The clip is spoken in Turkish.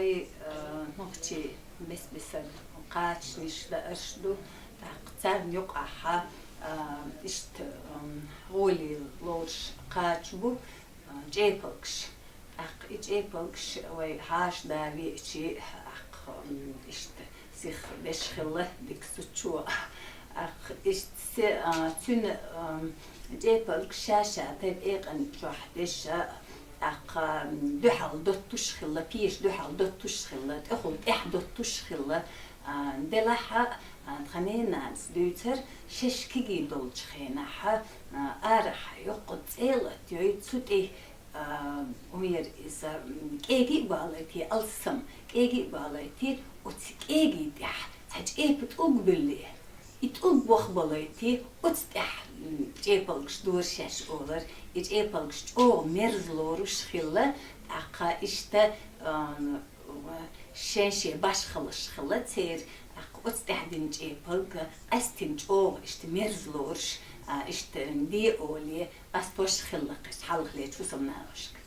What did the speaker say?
Ay Nохчийн бэс кхерч нишда эршду цар yok aha işte holy loş kхерчбу jepalkş jepalkş ve haş davi içi işte sich beşkhille dik suçu işte tün jepalkş şaşa tebqan şahdeşa دحل دوتش خلا بيش دحل دوتش خلا تأخذ دوتش خلا دلها خمينا سدوتر ششكي دولش خينها أرح يقط إلت يعيد سوتي وير إذا كيجي بالتي ألسم كيجي بالتي وتكيجي دح تج إبت أقبلي İtug bakbalıyti, uçtah cepalgış durşaş olur, cepalgış o merzloru şhilla, aka işte şenşe başkalı şhilla ter, uçtah din cepalg, astin o işte merzlor, işte di oli, aspoş şhilla kış halkle çusam naşk.